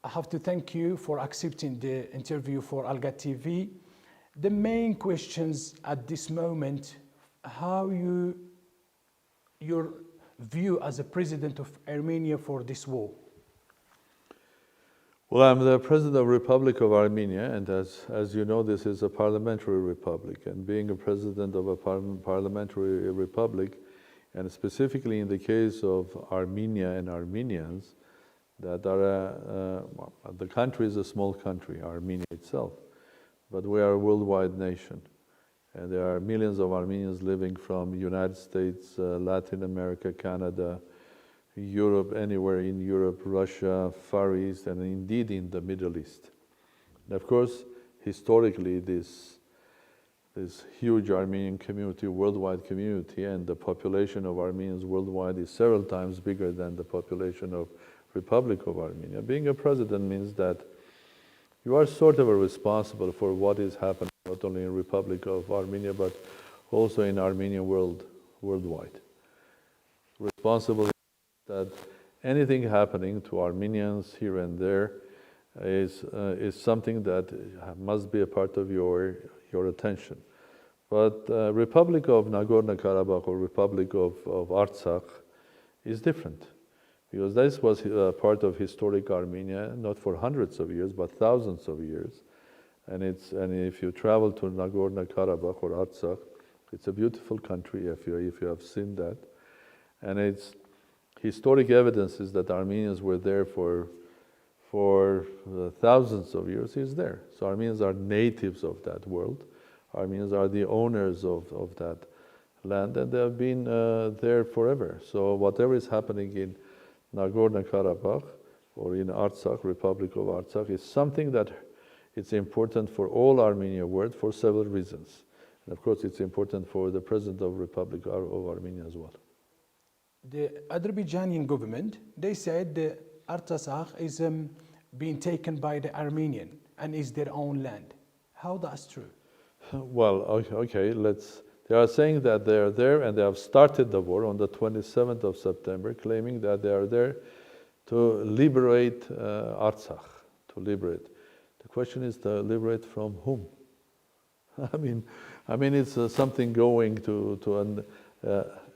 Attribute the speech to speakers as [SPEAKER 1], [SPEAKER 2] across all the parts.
[SPEAKER 1] I have to thank you for accepting the interview for Alghad TV. The main questions at this moment, how your view as a president of Armenia for this war?
[SPEAKER 2] Well, I'm the president of the Republic of Armenia, and as you know, this is a parliamentary republic. And being a president of a parliamentary republic, and specifically in the case of Armenia and Armenians, that are the country is a small country, Armenia itself, but we are a worldwide nation. And there are millions of Armenians living from United States, Latin America, Canada, Europe, anywhere in Europe, Russia, Far East, and indeed in the Middle East. And of course, historically, this huge Armenian community, worldwide community, and the population of Armenians worldwide is several times bigger than the population of Republic of Armenia. Being a president means that you are sort of responsible for what is happening not only in Republic of Armenia, but also in Armenian worldwide. Responsible that anything happening to Armenians here and there is something that must be a part of your attention. But Republic of Nagorno-Karabakh or Republic of Artsakh is different, because this was part of historic Armenia, not for hundreds of years, but thousands of years. And if you travel to Nagorno-Karabakh or Artsakh, it's a beautiful country if you have seen that. And it's historic evidence is that Armenians were there for thousands of years is there. So Armenians are natives of that world. Armenians are the owners of that land, and they have been there forever. So whatever is happening in Nagorno-Karabakh or in Artsakh, Republic of Artsakh, is something that it's important for all Armenia world for several reasons. And of course, it's important for the President of Republic of Armenia as well.
[SPEAKER 1] The Azerbaijani government, they said the Artsakh is being taken by the Armenian and is their own land. How that's true?
[SPEAKER 2] Well, okay, they are saying that they are there and they have started the war on the 27th of September, claiming that they are there to liberate Artsakh, to liberate. The question is to liberate from whom? I mean, it's something going to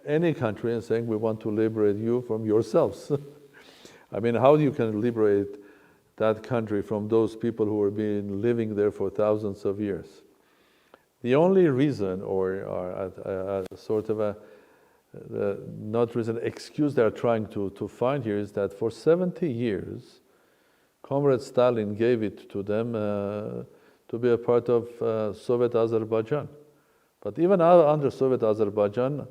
[SPEAKER 2] any country and saying we want to liberate you from yourselves. I mean, how you can liberate that country from those people who have been living there for thousands of years? The only reason, or sort of not reason, excuse they are trying to find here is that for 70 years, Comrade Stalin gave it to them to be a part of Soviet Azerbaijan. But even under Soviet Azerbaijan,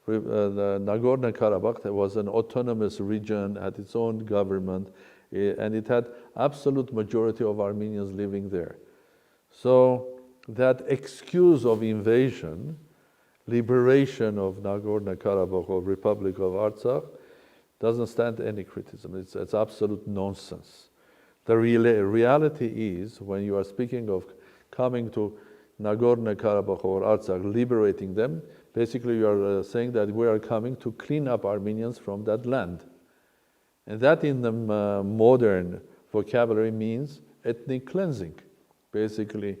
[SPEAKER 2] Nagorno-Karabakh was an autonomous region, had its own government, and it had absolute majority of Armenians living there. So that excuse of invasion, liberation of Nagorno-Karabakh or Republic of Artsakh, doesn't stand any criticism. It's absolute nonsense. The reality is, when you are speaking of coming to Nagorno-Karabakh or Artsakh, liberating them, basically you are saying that we are coming to clean up Armenians from that land. And that in the modern vocabulary means ethnic cleansing, basically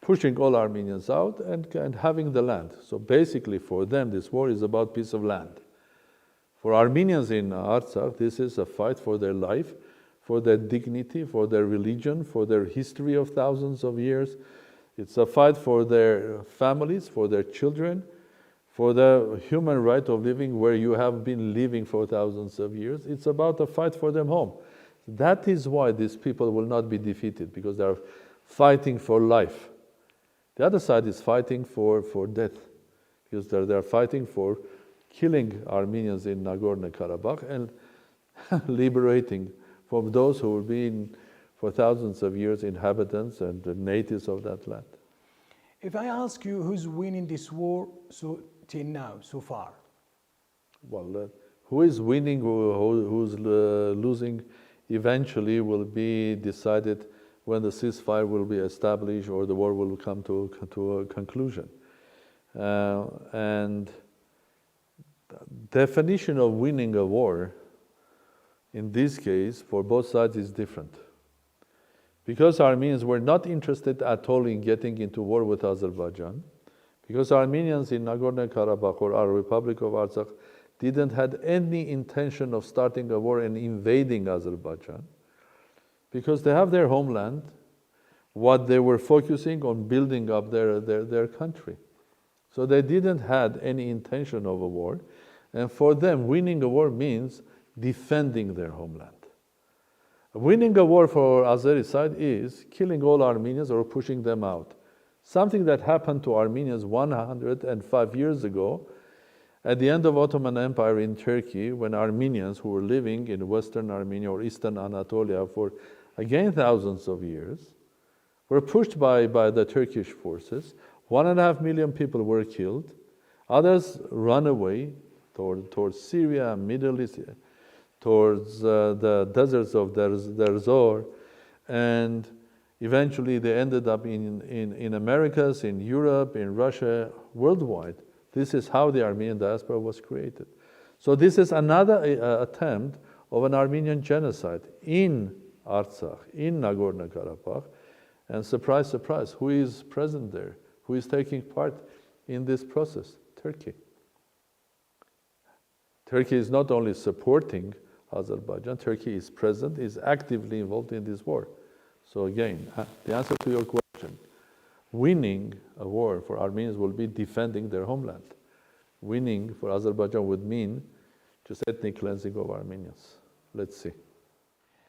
[SPEAKER 2] pushing all Armenians out and having the land. So basically for them, this war is about piece of land. For Armenians in Artsakh, this is a fight for their life, for their dignity, for their religion, for their history of thousands of years. It's a fight for their families, for their children, for the human right of living where you have been living for thousands of years. It's about a fight for them home. That is why these people will not be defeated, because they are fighting for life. The other side is fighting for death, because they are fighting for killing Armenians in Nagorno-Karabakh and liberating from those who have been for thousands of years inhabitants and the natives of that land.
[SPEAKER 1] If I ask you who's winning this war till now, so far?
[SPEAKER 2] Well, who is winning, who's losing, eventually will be decided when the ceasefire will be established or the war will come to a conclusion. And the definition of winning a war in this case, for both sides is different. Because Armenians were not interested at all in getting into war with Azerbaijan, because Armenians in Nagorno-Karabakh or our Republic of Artsakh didn't have any intention of starting a war and invading Azerbaijan, because they have their homeland, what they were focusing on building up their country. So they didn't have any intention of a war, and for them, winning a war means defending their homeland. Winning a war for Azeri side is killing all Armenians or pushing them out. Something that happened to Armenians 105 years ago at the end of Ottoman Empire in Turkey, when Armenians who were living in Western Armenia or Eastern Anatolia for again thousands of years were pushed by the Turkish forces. 1.5 million people were killed. Others ran away towards Syria, Middle East, towards the deserts of Deir Zor, and eventually they ended up in Americas, in Europe, in Russia, worldwide. This is how the Armenian diaspora was created. So this is another attempt of an Armenian genocide in Artsakh, in Nagorno-Karabakh, and surprise, surprise, who is present there? Who is taking part in this process? Turkey. Turkey is not only supporting Azerbaijan, Turkey is present, is actively involved in this war. So again, the answer to your question, winning a war for Armenians will be defending their homeland. Winning for Azerbaijan would mean just ethnic cleansing of Armenians. Let's see.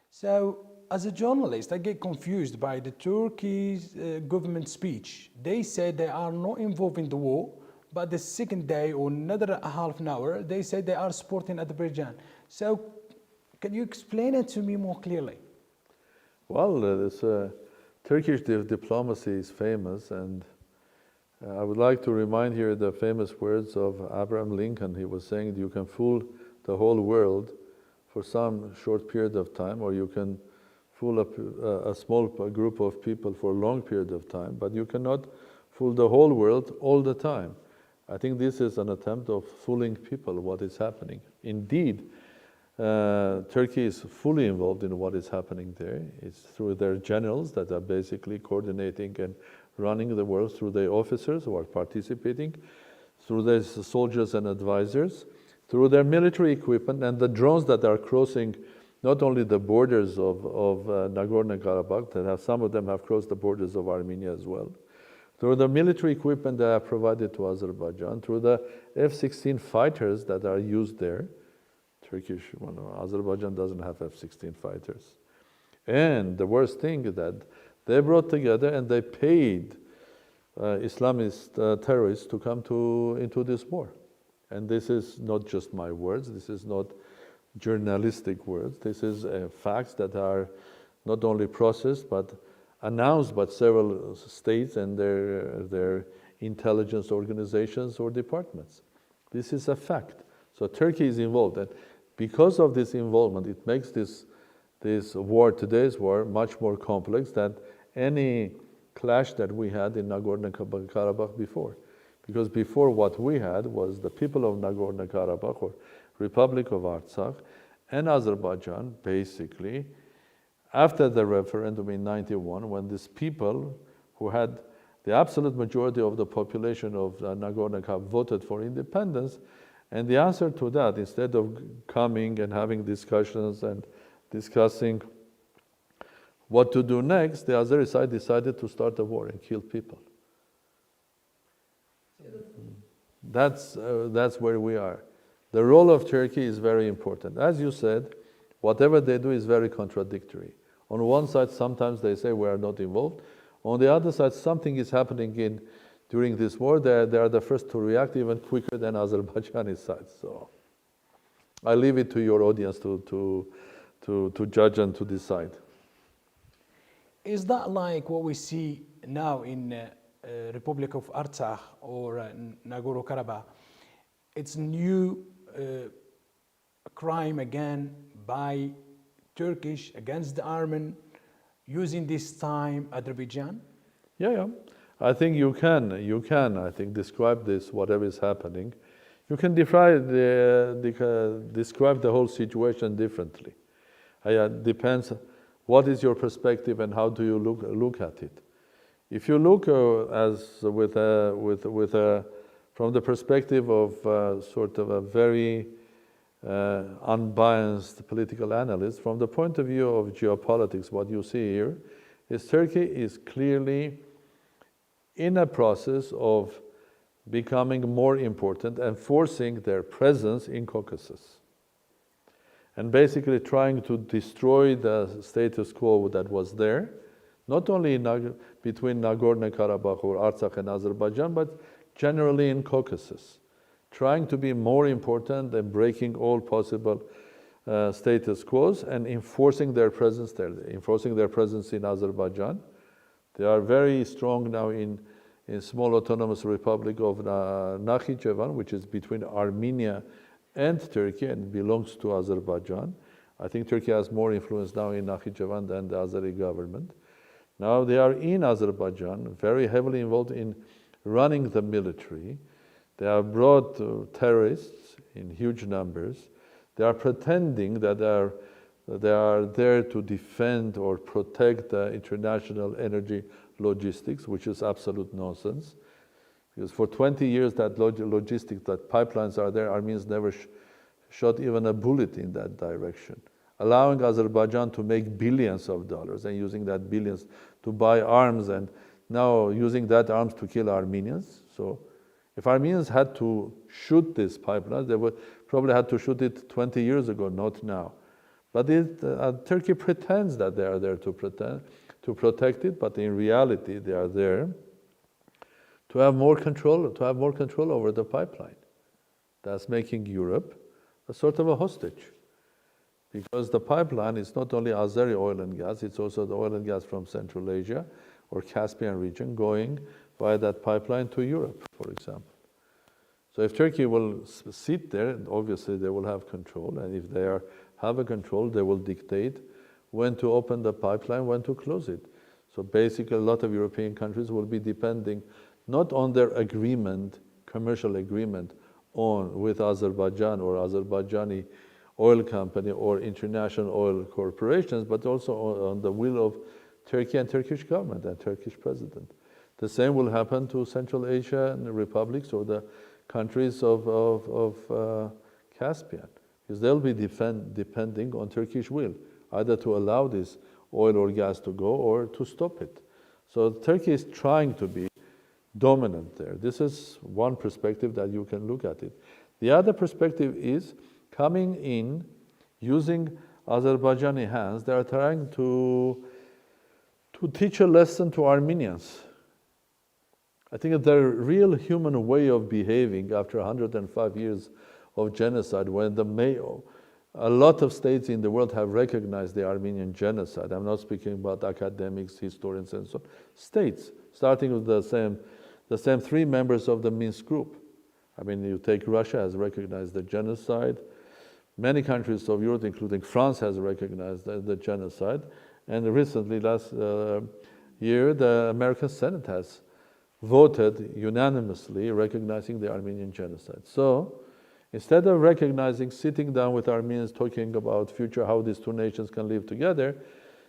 [SPEAKER 1] So, as a journalist, I get confused by the Turkey's government speech. They said they are not involved in the war, but the second day or another half an hour, they said they are supporting Azerbaijan. So, can you explain it to me more clearly?
[SPEAKER 2] Well, this Turkish diplomacy is famous, and I would like to remind here the famous words of Abraham Lincoln. He was saying you can fool the whole world for some short period of time, or you can fool a small group of people for a long period of time, but you cannot fool the whole world all the time. I think this is an attempt of fooling people, what is happening. Indeed, Turkey is fully involved in what is happening there. It's through their generals that are basically coordinating and running the world, through their officers who are participating, through their soldiers and advisors, through their military equipment and the drones that are crossing not only the borders of Nagorno-Karabakh, that some of them have crossed the borders of Armenia as well, through the military equipment that are provided to Azerbaijan, through the F-16 fighters that are used there. Azerbaijan doesn't have F-16 fighters. And the worst thing is that they brought together and they paid Islamist terrorists to come into this war. And this is not just my words, this is not journalistic words, this is facts that are not only processed but announced by several states and their intelligence organizations or departments. This is a fact. So Turkey is involved, and because of this involvement, it makes this war, today's war, much more complex than any clash that we had in Nagorno-Karabakh before. Because before, what we had was the people of Nagorno-Karabakh, or Republic of Artsakh, and Azerbaijan, basically, after the referendum in '91, when these people who had the absolute majority of the population of Nagorno-Karabakh voted for independence, and the answer to that, instead of coming and having discussions and discussing what to do next, the Azeri side decided to start a war and kill people. That's where we are. The role of Turkey is very important. As you said, whatever they do is very contradictory. On one side, sometimes they say we are not involved. On the other side, something is happening during this war. They are the first to react even quicker than Azerbaijani side. So I leave it to your audience to judge and to decide.
[SPEAKER 1] Is that like what we see now in Republic of Artsakh or Nagorno-Karabakh? It's new crime again by Turkish against the Armenian, using this time Azerbaijan?
[SPEAKER 2] Yeah. I think you can. I think describe this, whatever is happening. You can describe the whole situation differently. Depends what is your perspective and how do you look at it. If you look from the perspective of sort of a very unbiased political analyst, from the point of view of geopolitics, what you see here is Turkey is clearly in a process of becoming more important and forcing their presence in Caucasus. And basically trying to destroy the status quo that was there, not only between Nagorno-Karabakh or Artsakh and Azerbaijan, but generally in Caucasus. Trying to be more important and breaking all possible status quos and enforcing their presence there, enforcing their presence in Azerbaijan. They are very strong now in small autonomous republic of Nakhichevan, which is between Armenia and Turkey and belongs to Azerbaijan. I think Turkey has more influence now in Nakhichevan than the Azeri government. Now they are in Azerbaijan, very heavily involved in running the military. They have brought terrorists in huge numbers. They are pretending that they are there to defend or protect the international energy logistics, which is absolute nonsense. Because for 20 years that logistics, that pipelines are there, Armenians never shot even a bullet in that direction. Allowing Azerbaijan to make billions of dollars and using that billions to buy arms and now using that arms to kill Armenians. So if Armenians had to shoot this pipeline, they would probably had to shoot it 20 years ago, not now. But Turkey pretends that they are there to protect it, but in reality they are there to have more control over the pipeline. That's making Europe a sort of a hostage. Because the pipeline is not only Azeri oil and gas, it's also the oil and gas from Central Asia or Caspian region going via that pipeline to Europe, for example. So if Turkey will sit there, obviously they will have control, and if they have a control, they will dictate when to open the pipeline, when to close it. So basically a lot of European countries will be depending not on their agreement, commercial agreement with Azerbaijan or Azerbaijani oil company or international oil corporations, but also on the will of Turkey and Turkish government and Turkish president. The same will happen to Central Asian republics or the countries of Caspian, because they'll be depending on Turkish will, either to allow this oil or gas to go or to stop it. So Turkey is trying to be dominant there. This is one perspective that you can look at it. The other perspective is coming in, using Azerbaijani hands. They are trying to teach a lesson to Armenians. I think their real human way of behaving after 105 years of genocide, when a lot of states in the world have recognized the Armenian genocide. I'm not speaking about academics, historians, and so on. States, starting with the same three members of the Minsk group. I mean, you take Russia has recognized the genocide. Many countries of Europe, including France, has recognized the genocide. And recently, last year, the American Senate has voted unanimously recognizing the Armenian genocide. So instead of recognizing, sitting down with Armenians, talking about future, how these two nations can live together,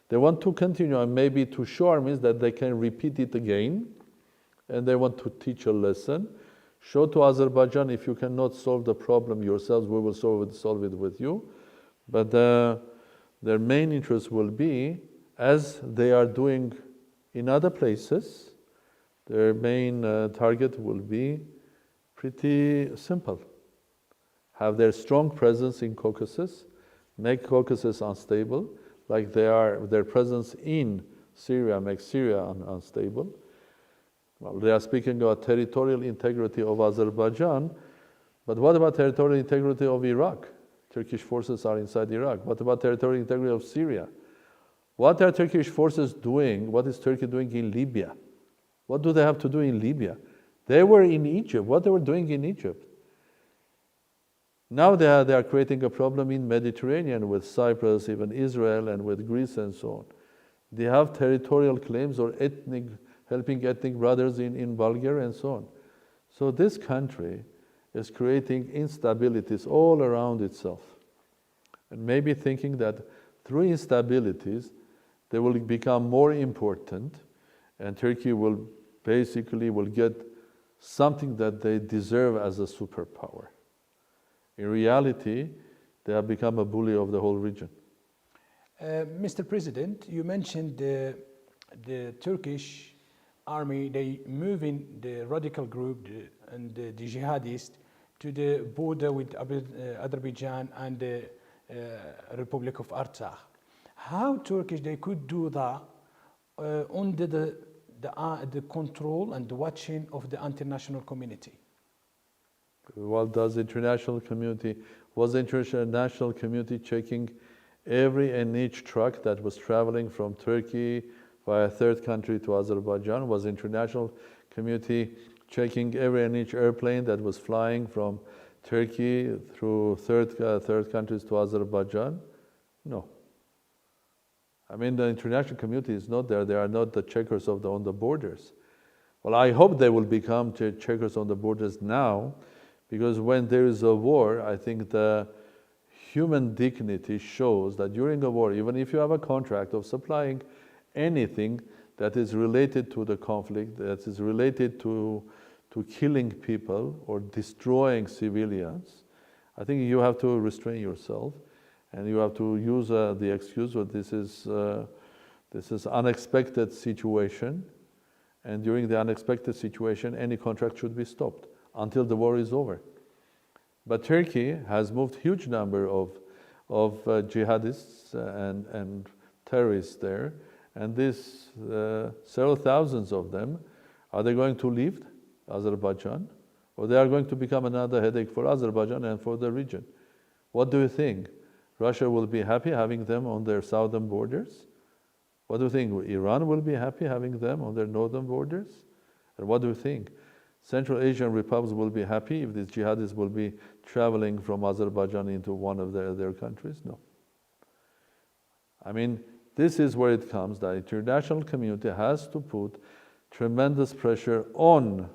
[SPEAKER 2] they want to continue and maybe to show Armenians that they can repeat it again, and they want to teach a lesson. Show to Azerbaijan, if you cannot solve the problem yourselves, we will solve it with you. But their main interest will be, as they are doing in other places, their main target will be pretty simple. Have their strong presence in Caucasus, make Caucasus unstable, like their presence in Syria makes Syria unstable. Well, they are speaking about territorial integrity of Azerbaijan, but what about territorial integrity of Iraq? Turkish forces are inside Iraq. What about territorial integrity of Syria? What are Turkish forces doing? What is Turkey doing in Libya? What do they have to do in Libya? They were in Egypt. What they were doing in Egypt? Now they are creating a problem in Mediterranean with Cyprus, even Israel, and with Greece and so on. They have territorial claims or helping ethnic brothers in Bulgaria and so on. So this country is creating instabilities all around itself. And maybe thinking that through instabilities, they will become more important, and Turkey will basically get something that they deserve as a superpower. In reality, they have become a bully of the whole region.
[SPEAKER 1] Mr. President, you mentioned the Turkish army, they move in the radical group and the jihadists to the border with Azerbaijan and the Republic of Artsakh. How Turkish they could do that under the control and the watching of the international community?
[SPEAKER 2] Was the international community checking every and each truck that was traveling from Turkey via third country to Azerbaijan? Was the international community checking every and each airplane that was flying from Turkey through third countries to Azerbaijan? No. I mean, the international community is not there. They are not the checkers on the borders. Well, I hope they will become checkers on the borders now, because when there is a war, I think the human dignity shows that during a war, even if you have a contract of supplying anything that is related to the conflict, that is related to killing people or destroying civilians, I think you have to restrain yourself, and you have to use the excuse that this is unexpected situation, and during the unexpected situation, any contract should be stopped until the war is over. But Turkey has moved huge number of jihadists and terrorists there, and these several thousands of them, are they going to leave Azerbaijan, or they are going to become another headache for Azerbaijan and for the region? What do you think? Russia will be happy having them on their southern borders? What do you think? Iran will be happy having them on their northern borders? And what do you think? Central Asian republics will be happy if these jihadists will be traveling from Azerbaijan into one of their countries? No. I mean, this is where it comes. The international community has to put tremendous pressure on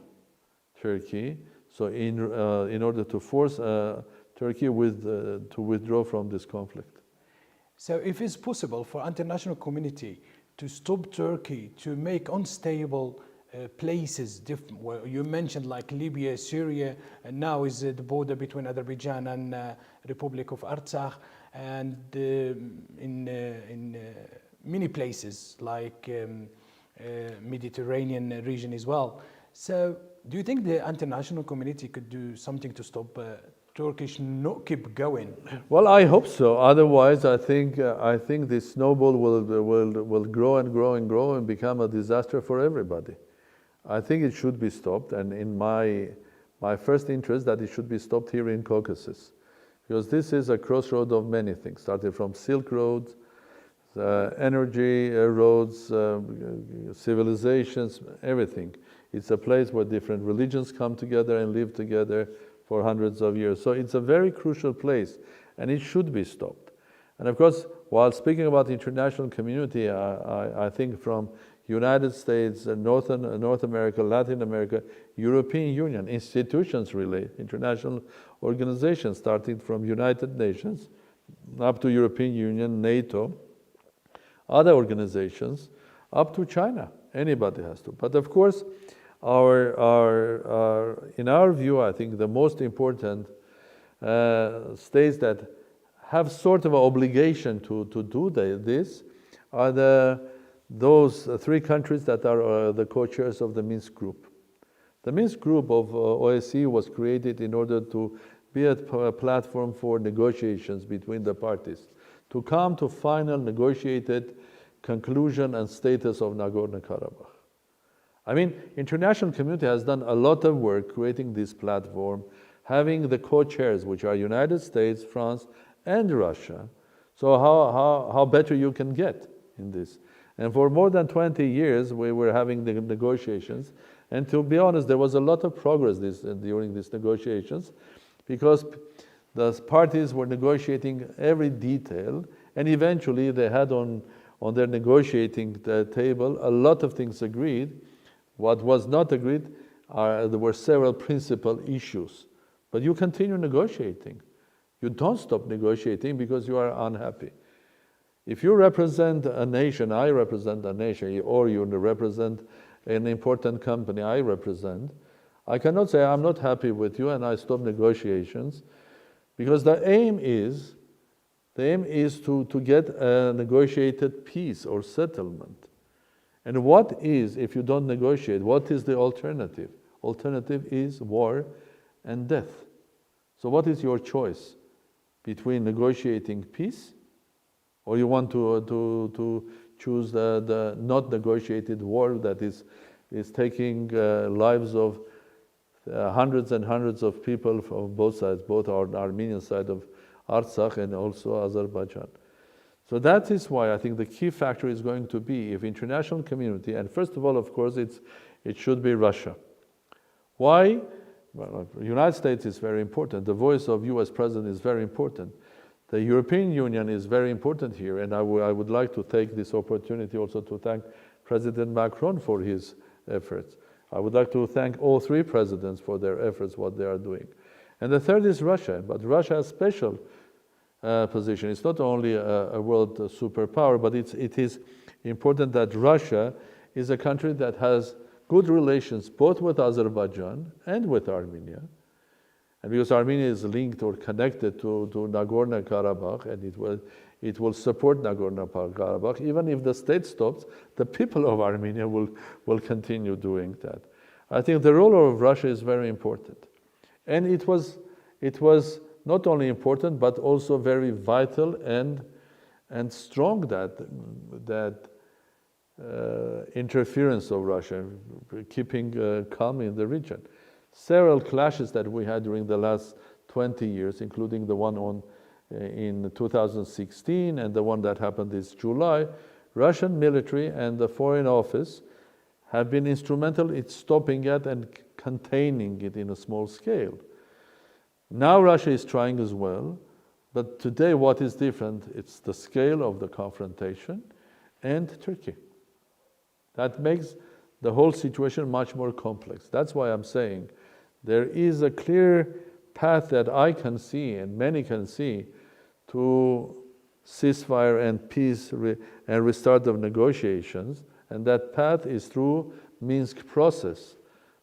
[SPEAKER 2] Turkey, so in order to force Turkey to withdraw from this conflict.
[SPEAKER 1] So if it's possible for international community to stop Turkey to make unstable places, well, you mentioned like Libya, Syria, and now is the border between Azerbaijan and Republic of Artsakh, and in many places like Mediterranean region as well. So do you think the international community could do something to stop Turkish not keep going?
[SPEAKER 2] Well, I hope so. Otherwise, I think this snowball will grow and grow and grow and become a disaster for everybody. I think it should be stopped, and in my first interest that it should be stopped here in Caucasus, because this is a crossroad of many things, starting from Silk Road, energy roads, civilizations, everything. It's a place where different religions come together and live together for hundreds of years. So it's a very crucial place, and it should be stopped. And of course, while speaking about the international community, I think from United States, North America, Latin America, European Union, institutions really, international organizations, starting from United Nations up to European Union, NATO, other organizations, up to China. Anybody has to. But of course, in our view, I think the most important states that have sort of an obligation to do this are those three countries that are the co-chairs of the Minsk Group. The Minsk Group of OSCE was created in order to be a platform for negotiations between the parties, to come to final negotiated conclusion and status of Nagorno-Karabakh. I mean, international community has done a lot of work creating this platform, having the co-chairs, which are United States, France, and Russia. So how better you can get in this? And for more than 20 years, we were having the negotiations. And to be honest, there was a lot of progress during these negotiations, because the parties were negotiating every detail, and eventually they had on their negotiating table a lot of things agreed. What was not agreed, there were several principal issues. But you continue negotiating. You don't stop negotiating because you are unhappy. If you represent a nation, I represent a nation, or you represent an important company I represent, I cannot say I'm not happy with you and I stop negotiations, because the aim is to get a negotiated peace or settlement. And what is, if you don't negotiate, what is the alternative? Alternative is war and death. So what is your choice between negotiating peace, or you want to choose the not negotiated war that is taking lives of hundreds and hundreds of people from both sides, both our Armenian side of Artsakh and also Azerbaijan. So that is why I think the key factor is going to be if international community, and first of all, of course, it should be Russia. Why? Well, the United States is very important. The voice of US President is very important. The European Union is very important here, and I would like to take this opportunity also to thank President Macron for his efforts. I would like to thank all three presidents for their efforts, what they are doing. And the third is Russia, but Russia has special position. It's not only a world superpower, but it is important that Russia is a country that has good relations both with Azerbaijan and with Armenia. And because Armenia is linked or connected to Nagorno-Karabakh, and it will support Nagorno-Karabakh, even if the state stops, the people of Armenia will continue doing that. I think the role of Russia is very important. And it was not only important, but also very vital and strong that interference of Russia, keeping calm in the region. Several clashes that we had during the last 20 years, including the one in 2016 and the one that happened this July, Russian military and the Foreign Office have been instrumental in stopping it and containing it in a small scale. Now Russia is trying as well, but today what is different, it's the scale of the confrontation and Turkey. That makes the whole situation much more complex. That's why I'm saying there is a clear path that I can see and many can see to ceasefire and peace and restart of negotiations, and that path is through Minsk process.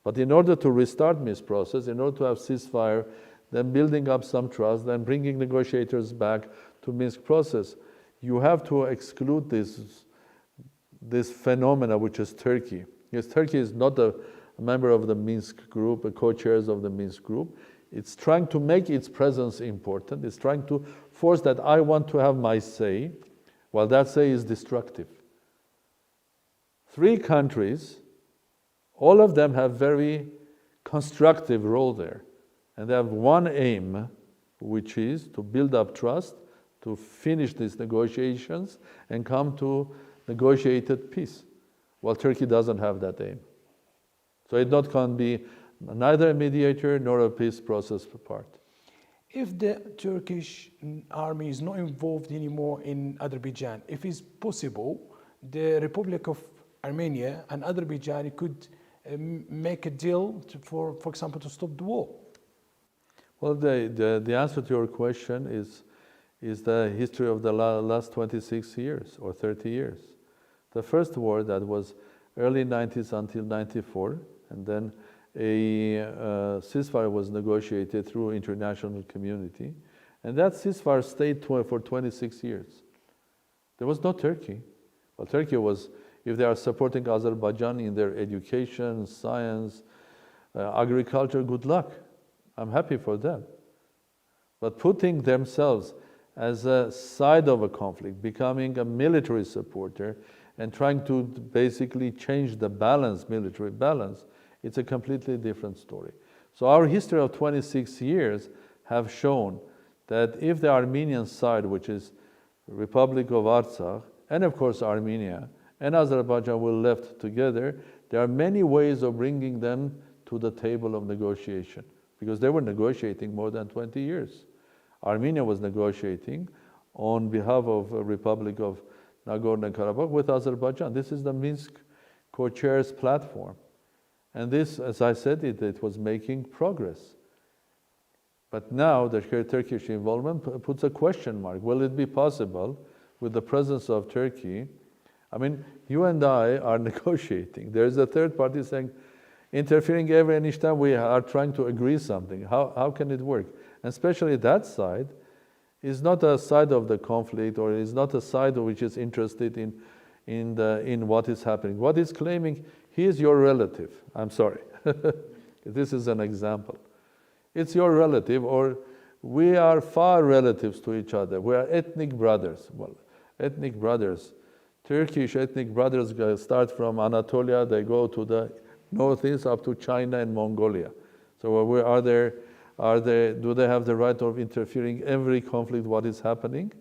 [SPEAKER 2] But in order to restart Minsk process, in order to have ceasefire, then building up some trust, then bringing negotiators back to Minsk process, you have to exclude this phenomena, which is Turkey. Yes, Turkey is not a member of the Minsk group, a co-chairs of the Minsk group. It's trying to make its presence important. It's trying to force that I want to have my say, while that say is destructive. Three countries, all of them have very constructive role there. And they have one aim, which is to build up trust, to finish these negotiations and come to negotiated peace. Well, Turkey doesn't have that aim. So it not can be neither a mediator nor a peace process part.
[SPEAKER 1] If the Turkish army is not involved anymore in Azerbaijan, if it's possible, the Republic of Armenia and Azerbaijan could make a deal for example, to stop the war.
[SPEAKER 2] Well, the answer to your question is the history of the last 26 years or 30 years. The first war that was early 90s until 94, and then a ceasefire was negotiated through international community, and that ceasefire stayed for 26 years. There was no Turkey. Well, Turkey was, if they are supporting Azerbaijan in their education, science, agriculture, good luck. I'm happy for them. But putting themselves as a side of a conflict, becoming a military supporter, and trying to basically change the balance, military balance, it's a completely different story. So our history of 26 years have shown that if the Armenian side, which is Republic of Artsakh, and of course Armenia, and Azerbaijan will left together, there are many ways of bringing them to the table of negotiation, because they were negotiating more than 20 years. Armenia was negotiating on behalf of the Republic of Nagorno-Karabakh with Azerbaijan. This is the Minsk co-chairs platform. And this, as I said, it was making progress. But now the Turkish involvement puts a question mark. Will it be possible with the presence of Turkey, I mean, you and I are negotiating. There is a third party saying, interfering every and each time we are trying to agree something. How can it work? And especially that side is not a side of the conflict, or is not a side which is interested in what is happening. What is claiming, he is your relative. I'm sorry. This is an example. It's your relative, or we are far relatives to each other. We are ethnic brothers. Well, ethnic brothers. Turkish ethnic brothers start from Anatolia, they go to the northeast up to China and Mongolia. So do they have the right of interfering every conflict what is happening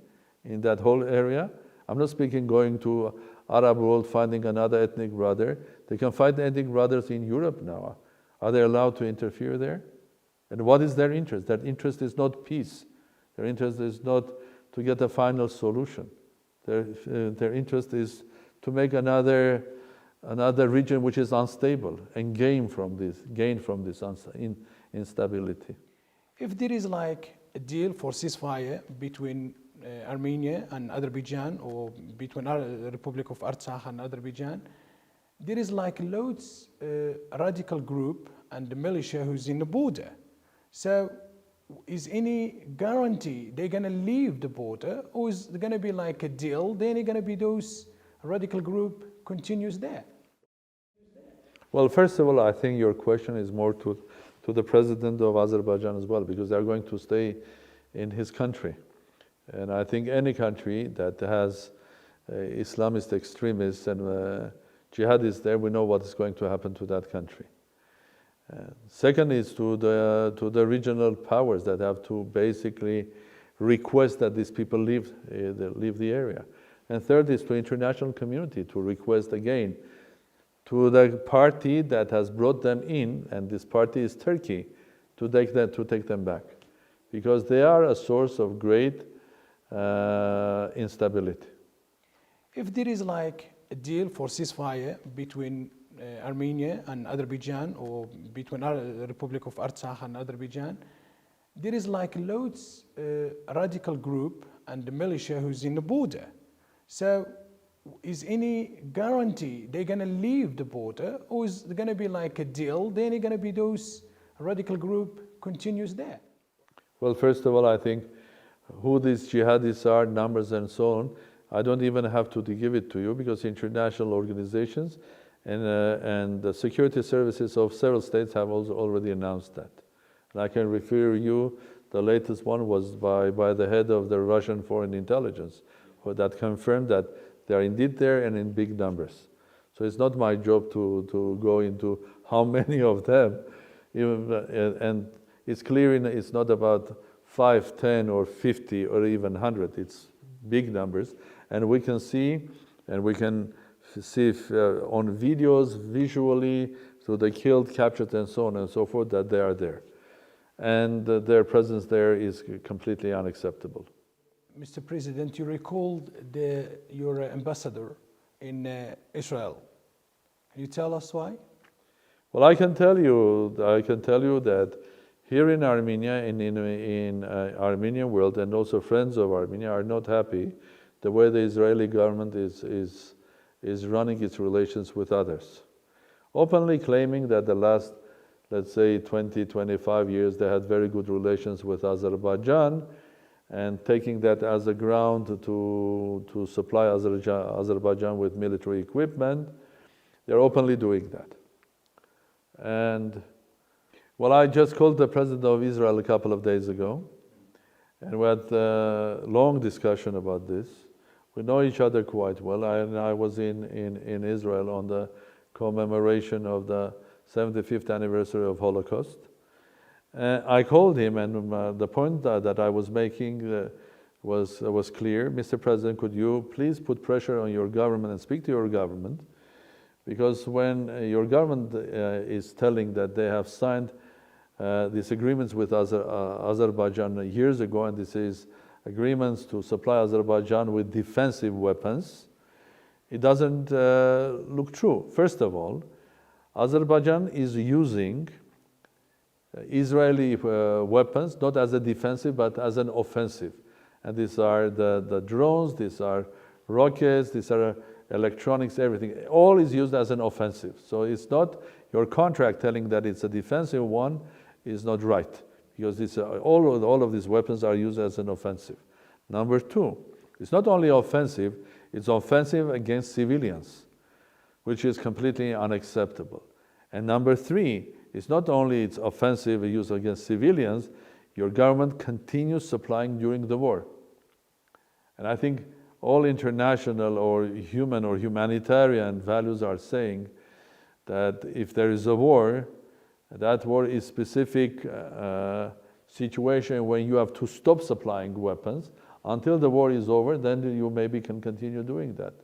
[SPEAKER 2] in that whole area? I'm not speaking going to Arab world, finding another ethnic brother. They can find ethnic brothers in Europe now. Are they allowed to interfere there? And what is their interest? Their interest is not peace. Their interest is not to get a final solution. Their interest is to make another region which is unstable and gain from this instability.
[SPEAKER 1] If there is like a deal for ceasefire between Armenia and Azerbaijan, or between the Republic of Artsakh and Azerbaijan, there is like loads radical group and the militia who's in the border. So is any guarantee they're going to leave the border, or is there going to be like a deal, then it's going to be those radical group continues there?
[SPEAKER 2] Well, first of all, I think your question is more to the president of Azerbaijan as well, because they're going to stay in his country. And I think any country that has Islamist extremists and jihadists there, we know what is going to happen to that country. Second is to the regional powers that have to basically request that these people leave the area. And third is to international community to request again to the party that has brought them in, and this party is Turkey, to take them back, because they are a source of great instability.
[SPEAKER 1] If there is like a deal for ceasefire between Armenia and Azerbaijan, or between the Republic of Artsakh and Azerbaijan, there is like loads radical group and the militia who's in the border. So is any guarantee they're going to leave the border, or is there going to be like a deal, then it's going to be those radical group continues there?
[SPEAKER 2] Well, first of all, I think who these jihadists are, numbers and so on, I don't even have to give it to you, because international organizations and the security services of several states have also already announced that. And I can refer you, the latest one was by the head of the Russian foreign intelligence, that confirmed that they are indeed there and in big numbers. So it's not my job to go into how many of them, and it's clear it's not about 5, 10 or 50 or even 100, it's big numbers. And we can see, on videos, visually, so they killed, captured and so on and so forth, that they are there. And their presence there is completely unacceptable.
[SPEAKER 1] Mr. President, you recalled your ambassador in Israel. Can you tell us why?
[SPEAKER 2] Well, I can tell you that here in Armenia, in Armenian world, and also friends of Armenia are not happy the way the Israeli government is running its relations with others, openly claiming that the last, let's say, 20, 25 years they had very good relations with Azerbaijan, and taking that as a ground to supply Azerbaijan with military equipment. They're openly doing that. And well, I just called the president of Israel a couple of days ago, and we had a long discussion about this. We know each other quite well. I was in Israel on the commemoration of the 75th anniversary of Holocaust. I called him, and the point that I was making was clear. Mr. President, could you please put pressure on your government and speak to your government? Because when your government is telling that they have signed these agreements with Azerbaijan years ago, and this is agreements to supply Azerbaijan with defensive weapons, it doesn't look true. First of all, Azerbaijan is using Israeli weapons not as a defensive but as an offensive. And these are the drones, these are rockets, these are electronics, everything. All is used as an offensive. So it's not your contract telling that it's a defensive one is not right, because this, all of these weapons are used as an offensive. Number two, it's not only offensive, it's offensive against civilians, which is completely unacceptable. And number three, it's not only it's offensive use against civilians, your government continues supplying during the war. And I think all international or human or humanitarian values are saying that if there is a war, that war is specific situation when you have to stop supplying weapons until the war is over, then you maybe can continue doing that.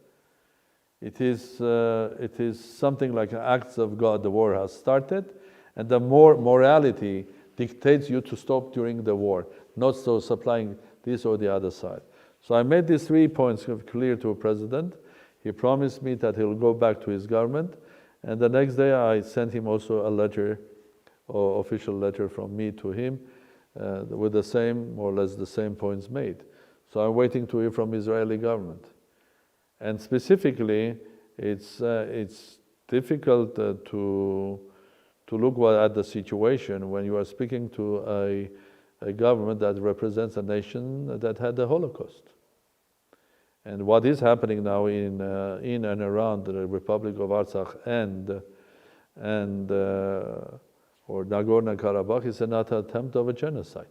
[SPEAKER 2] It is something like acts of God. The war has started, and the morality dictates you to stop during the war, not so supplying this or the other side. So I made these 3 points clear to the president. He promised me that he'll go back to his government, and the next day I sent him also a letter, or official letter from me to him, with the same, more or less the same points made. So I'm waiting to hear from Israeli government. And specifically, it's difficult to look at the situation when you are speaking to a government that represents a nation that had the Holocaust. And what is happening now in and around the Republic of Artsakh or Nagorno-Karabakh is another attempt of a genocide.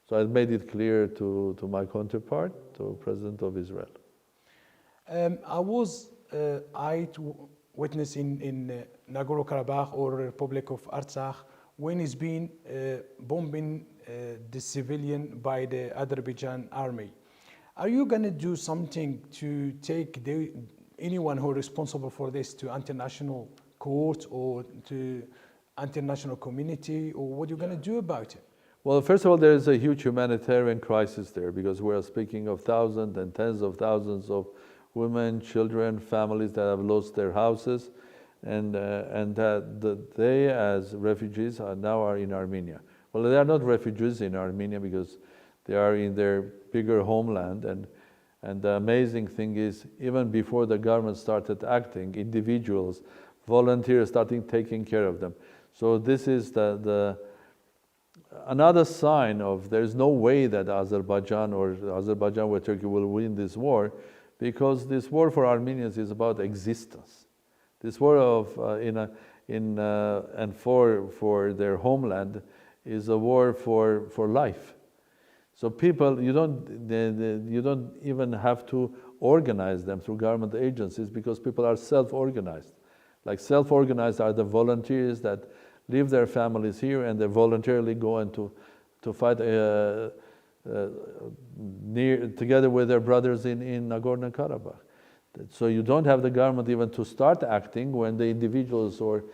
[SPEAKER 2] So I made it clear to my counterpart, to President of Israel.
[SPEAKER 1] I was eyewitness in Nagorno-Karabakh or Republic of Artsakh when it's been bombing the civilian by the Azerbaijan army. Are you going to do something to take anyone who is responsible for this to international court or to international community, or what are you going to do about it?
[SPEAKER 2] Well, first of all, there is a huge humanitarian crisis there, because we are speaking of thousands and tens of thousands of women, children, families that have lost their houses, and that they, as refugees, are in Armenia. Well, they are not refugees in Armenia because they are in their bigger homeland, and the amazing thing is, even before the government started acting, individuals, volunteers started taking care of them. So this is another sign of there is no way that Azerbaijan or Turkey will win this war, because this war for Armenians is about existence. This war and for their homeland is a war for life. So people, you don't even have to organize them through government agencies, because people are self-organized. Like self-organized are the volunteers that leave their families here and they voluntarily go and to fight together with their brothers in Nagorno-Karabakh. So you don't have the government even to start acting when the individuals or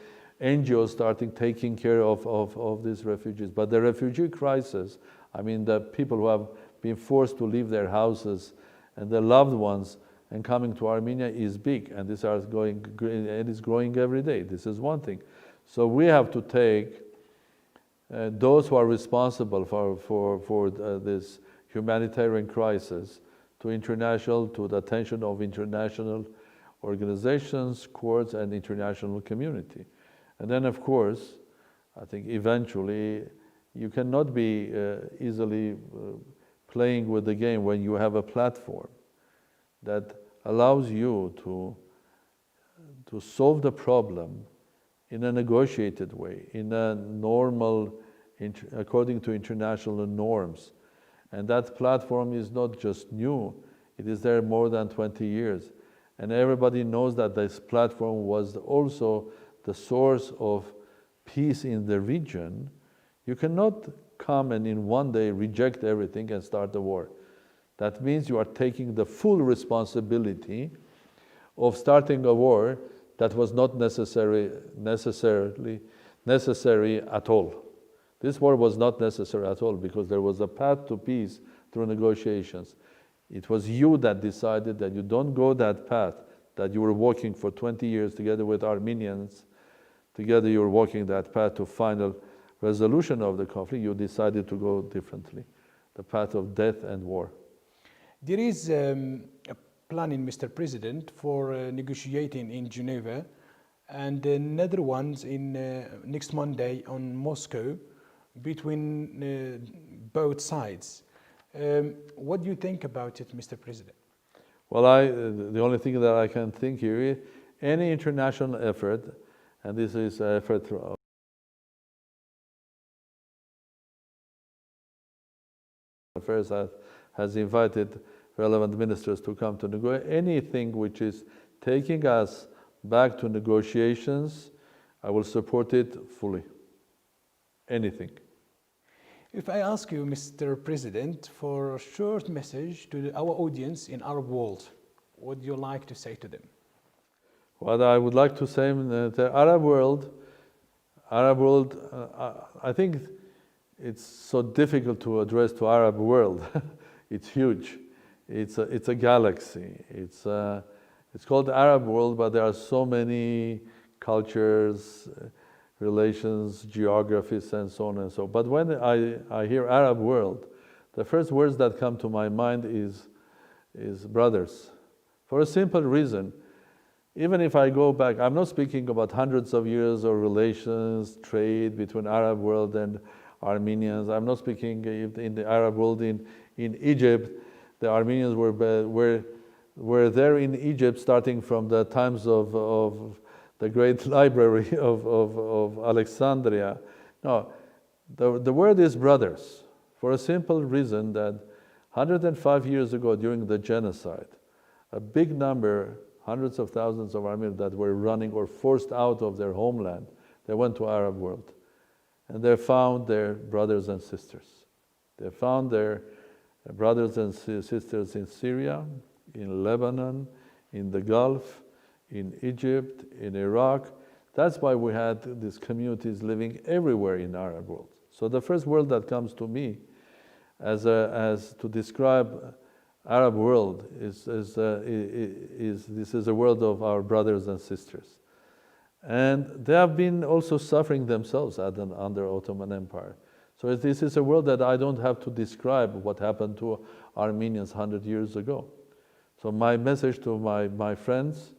[SPEAKER 2] NGOs starting taking care of these refugees. But the refugee crisis, I mean, the people who have been forced to leave their houses and their loved ones and coming to Armenia is big, and this is growing every day. This is one thing. So we have to take those who are responsible for this humanitarian crisis to the attention of international organizations, courts, and international community. And then, of course, I think eventually you cannot be easily playing with the game when you have a platform that allows you to solve the problem in a negotiated way, in a normal, according to international norms. And that platform is not just new, it is there more than 20 years. And everybody knows that this platform was also the source of peace in the region. You cannot come and in one day reject everything and start the war. That means you are taking the full responsibility of starting a war that was not necessarily necessary at all. This war was not necessary at all, because there was a path to peace through negotiations. It was you that decided that you don't go that path that you were walking for 20 years together with Armenians. Together you were walking that path to final resolution of the conflict. You decided to go differently. the path of death and war.
[SPEAKER 1] There is a planning, Mr. President, for negotiating in Geneva, and another ones in next Monday on Moscow between both sides. What do you think about it, Mr. President?
[SPEAKER 2] Well, the only thing that I can think here is any international effort, and this is an effort through affairs that has invited relevant ministers to come to negotiate. Anything which is taking us back to negotiations, I will support it fully. Anything.
[SPEAKER 1] If I ask you, Mr. President, for a short message to our audience in Arab world, what would you like to say to them?
[SPEAKER 2] What I would like to say in the Arab world, I think it's so difficult to address to Arab world. It's huge. It's a galaxy. It's called the Arab world, but there are so many cultures, relations, geographies, and so on and so on. But when I hear Arab world, the first words that come to my mind is brothers. For a simple reason. Even if I go back, I'm not speaking about hundreds of years of relations, trade between Arab world and Armenians. I'm not speaking in the Arab world in Egypt. The Armenians were there in Egypt starting from the times of the great library of Alexandria. No, the word is brothers for a simple reason that 105 years ago during the genocide, a big number, hundreds of thousands of Armenians that were running or forced out of their homeland, they went to Arab world. And they found their brothers and sisters. They found their brothers and sisters in Syria, in Lebanon, in the Gulf, in Egypt, in Iraq. That's why we had these communities living everywhere in Arab world. So the first word that comes to me as to describe Arab world is this is a world of our brothers and sisters. And they have been also suffering themselves under Ottoman Empire. So this is a world that I don't have to describe what happened to Armenians 100 years ago. So my message to my friends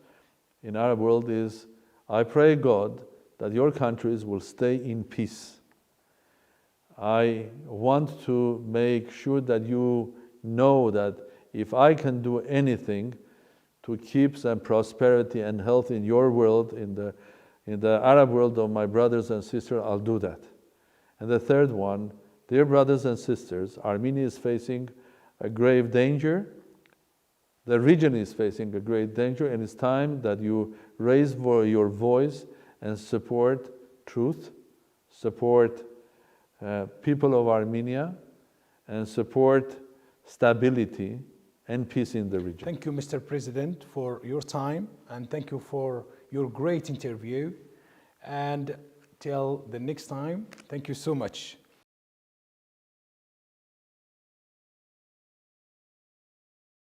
[SPEAKER 2] in Arab world is, I pray God that your countries will stay in peace. I want to make sure that you know that if I can do anything to keep some prosperity and health in your world, in the Arab world of my brothers and sisters, I'll do that. And the third one, dear brothers and sisters, Armenia is facing a grave danger. The region is facing a great danger, and it's time that you raise your voice and support truth, support people of Armenia, and support stability and peace in the region.
[SPEAKER 1] Thank you, Mr. President, for your time, and thank you for your great interview. And till the next time, thank you so much.